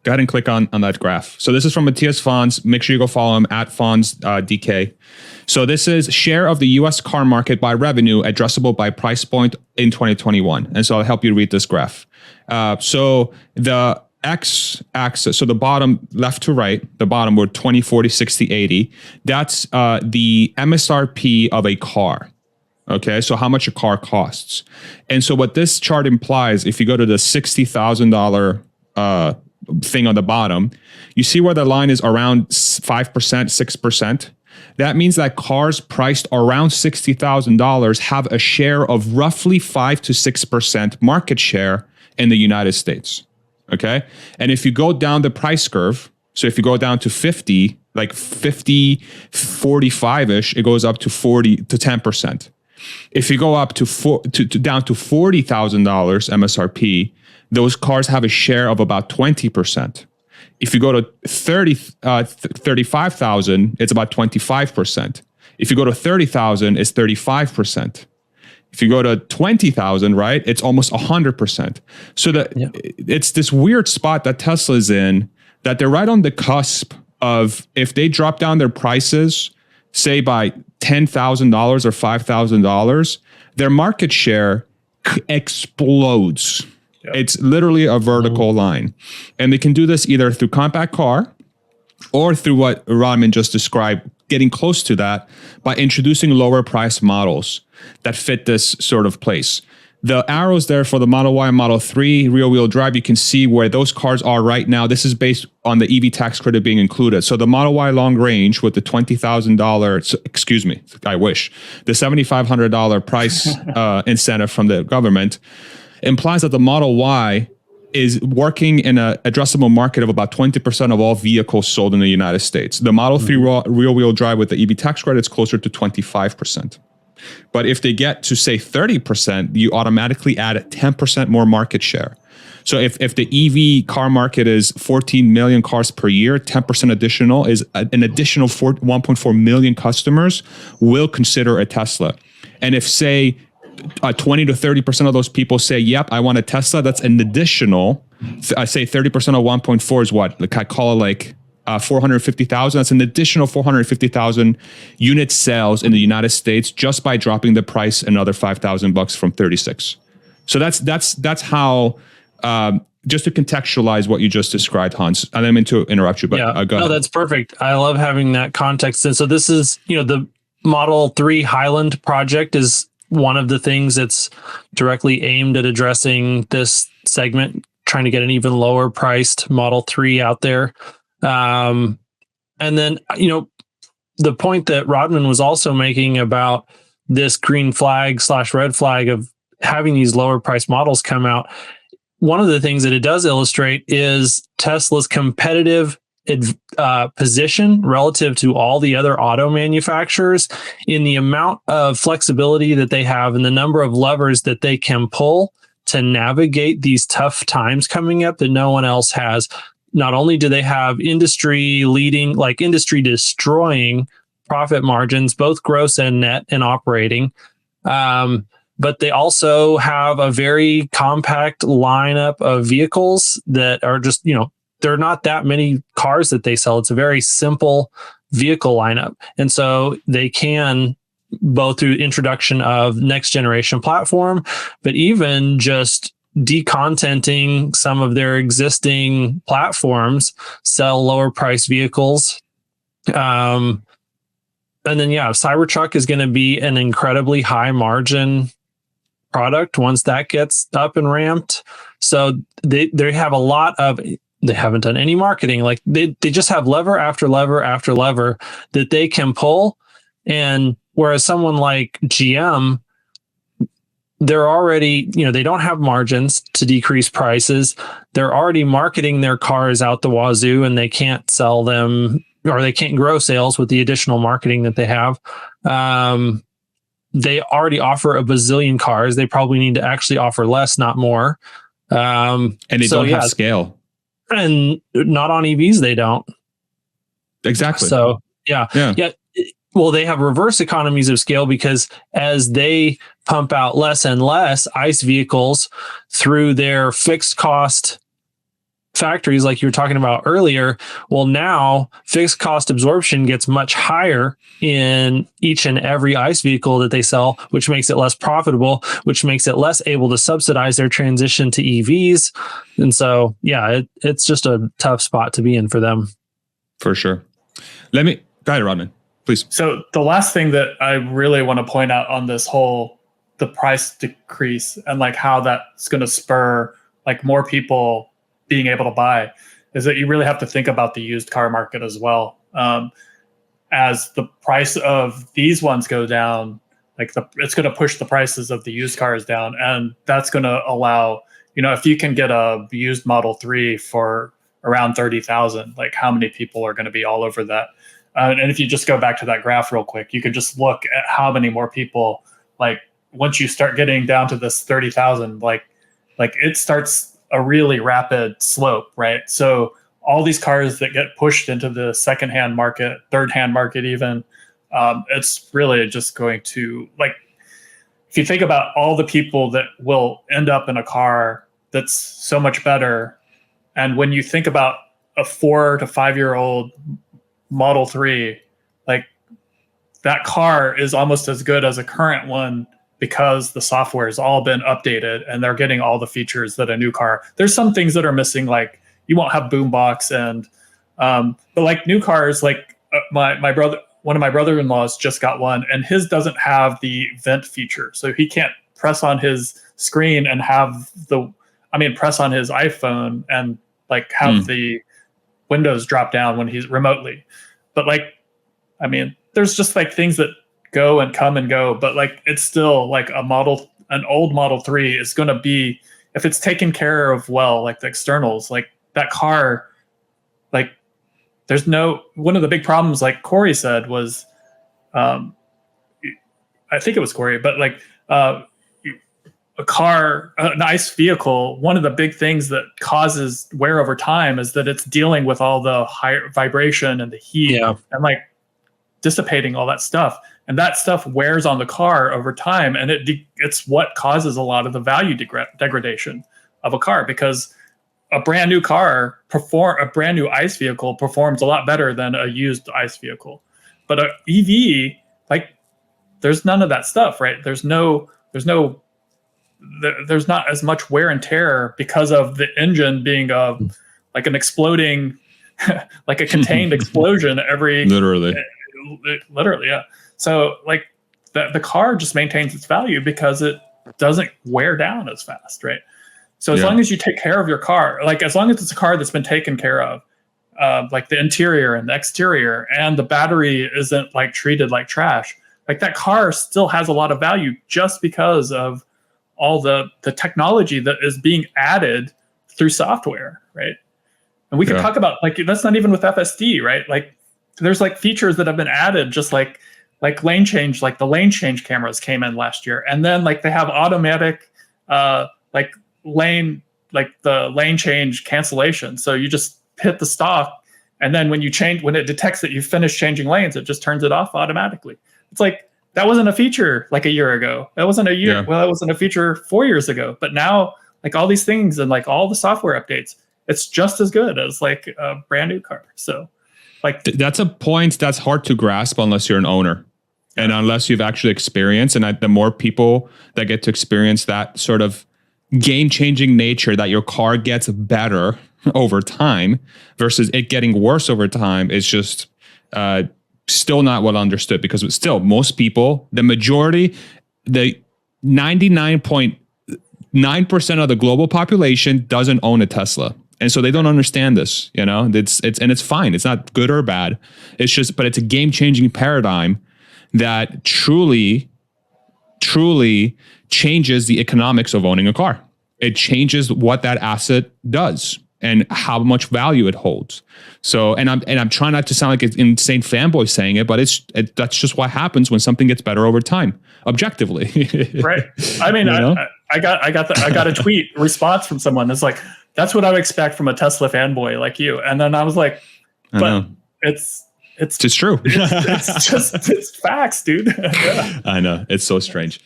Go ahead and click on that graph. So this is from Matthias Fonds. Make sure you go follow him at Fonds DK. So this is share of the U.S. car market by revenue addressable by price point in 2021. And so I'll help you read this graph. So the x-axis, so the bottom left to right, the bottom were 20, 40, 60, 80. That's the MSRP of a car. Okay, so how much a car costs. And so what this chart implies, if you go to the $60,000 thing on the bottom, you see where the line is around 5%, 6%. That means that cars priced around $60,000 have a share of roughly 5 to 6% market share in the United States. Okay, and if you go down the price curve, so if you go down to 50, like 50, 45-ish, it goes up to 40 to 10%. If you go up to down to $40,000 MSRP, those cars have a share of about 20%. If you go to 35,000, it's about 25%. If you go to 30,000, it's 35%. If you go to 20,000, right, it's almost 100%. So it's this weird spot that Tesla is in, that they're right on the cusp of, if they drop down their prices, say by $10,000 or $5,000, their market share explodes. Yep. It's literally a vertical line. And they can do this either through compact car or through what Rodman just described, getting close to that by introducing lower price models that fit this sort of place. The arrows there for the Model Y and Model 3 rear-wheel drive, you can see where those cars are right now. This is based on the EV tax credit being included. So the Model Y long range with the $20,000, excuse me, I wish, the $7,500 price incentive from the government implies that the Model Y is working in an addressable market of about 20% of all vehicles sold in the United States. The Model 3 rear-wheel drive with the EV tax credit is closer to 25%. But if they get to, say, 30%, you automatically add 10% more market share. So if the EV car market is 14 million cars per year, 10% additional is an additional 1.4 million customers will consider a Tesla. And if, say, 20 to 30% of those people say, yep, I want a Tesla, that's an additional, I say 30% of 1.4 is what? Like I call it like 450,000. That's an additional 450,000 unit sales in the United States just by dropping the price another $5,000 from 36. So that's how, just to contextualize what you just described, Hans. I didn't mean to interrupt you, but go ahead. No, that's perfect. I love having that context. And so this is, the Model 3 Highland project is one of the things that's directly aimed at addressing this segment, trying to get an even lower priced Model 3 out there. And then, the point that Rodman was also making about this green flag / red flag of having these lower priced models come out. One of the things that it does illustrate is Tesla's competitive position relative to all the other auto manufacturers in the amount of flexibility that they have and the number of levers that they can pull to navigate these tough times coming up that no one else has. Not only do they have industry leading, like industry destroying profit margins, both gross and net and operating, but they also have a very compact lineup of vehicles that are just, there are not that many cars that they sell. It's a very simple vehicle lineup. And so they can, both through introduction of next generation platform, but even just decontenting some of their existing platforms, sell lower price vehicles. And then, Cybertruck is going to be an incredibly high margin product once that gets up and ramped. So they have a lot of, they haven't done any marketing. Like they just have lever after lever after lever that they can pull. And whereas someone like GM, they're already, they don't have margins to decrease prices. They're already marketing their cars out the wazoo and they can't sell them, or they can't grow sales with the additional marketing that they have. They already offer a bazillion cars. They probably need to actually offer less, not more. And they don't have scale. And not on EVs, they don't. Exactly. So, yeah. Well, they have reverse economies of scale because as they pump out less and less ICE vehicles through their fixed cost factories like you were talking about earlier, well, now fixed cost absorption gets much higher in each and every ICE vehicle that they sell, which makes it less profitable, which makes it less able to subsidize their transition to EVs. And so, yeah, it's just a tough spot to be in for them. For sure. Go ahead, Rodman, please. So the last thing that I really want to point out on this the price decrease and like how that's going to spur like more people being able to buy is that you really have to think about the used car market as well. As the price of these ones go down, it's going to push the prices of the used cars down, and that's going to allow, if you can get a used Model 3 for around 30,000, like how many people are going to be all over that? And if you just go back to that graph real quick, you can just look at how many more people, like once you start getting down to this 30,000, like it starts a really rapid slope, right? So all these cars that get pushed into the secondhand market, third-hand market even, it's really just going to, like, if you think about all the people that will end up in a car that's so much better, and when you think about a 4 to 5 year old Model 3, like that car is almost as good as a current one because the software has all been updated and they're getting all the features that a new car. There's some things that are missing, like you won't have boombox and but like new cars, like my brother, one of my brother-in-laws just got one, and his doesn't have the vent feature, so he can't press on his screen and have press on his iPhone and like have the windows drop down when he's remotely. But like, there's just like things that go and come and go, but like it's still like an old Model 3 is going to be, if it's taken care of well, like the externals, like that car, like one of the big problems, like Corey said, was I think it was Corey, but like a car, an ICE vehicle, one of the big things that causes wear over time is that it's dealing with all the high vibration and the heat and like dissipating all that stuff. And that stuff wears on the car over time. And it's what causes a lot of the value degradation of a car, because a brand new ICE vehicle performs a lot better than a used ICE vehicle. But an EV, like, there's none of that stuff, right? There's not as much wear and tear because of the engine being like an exploding, like a contained explosion every literally, yeah. So like the car just maintains its value because it doesn't wear down as fast, right? So as long as you take care of your car, like as long as it's a car that's been taken care of, like the interior and the exterior, and the battery isn't like treated like trash, like that car still has a lot of value just because of all the technology that is being added through software, right? And we can talk about, like, that's not even with FSD, right? Like there's like features that have been added, just like lane change, like the lane change cameras came in last year. And then like they have automatic like the lane change cancellation. So you just hit the stop, and then when it detects that you've finished changing lanes, it just turns it off automatically. It's like, that wasn't a feature like a year ago. That wasn't a year. Yeah. Well, that wasn't a feature 4 years ago. But now, like all these things and like all the software updates, it's just as good as like a brand new car. So like that's a point that's hard to grasp unless you're an owner and unless you've actually experienced. And the more people that get to experience that sort of game-changing nature, that your car gets better over time versus it getting worse over time, is just still not well understood, because it's still, most people, the majority, the 99.9% of the global population doesn't own a Tesla. And so they don't understand this, it's fine. It's not good or bad. It's just, but it's a game-changing paradigm that truly changes the economics of owning a car. It changes what that asset does and how much value it holds. So, and I'm trying not to sound like an insane fanboy saying it, but that's just what happens when something gets better over time, objectively. Right. I mean, I got a tweet response from someone that's like, that's what I would expect from a Tesla fanboy like you. And then I was like, but it's true. It's facts, dude. I know. It's so strange.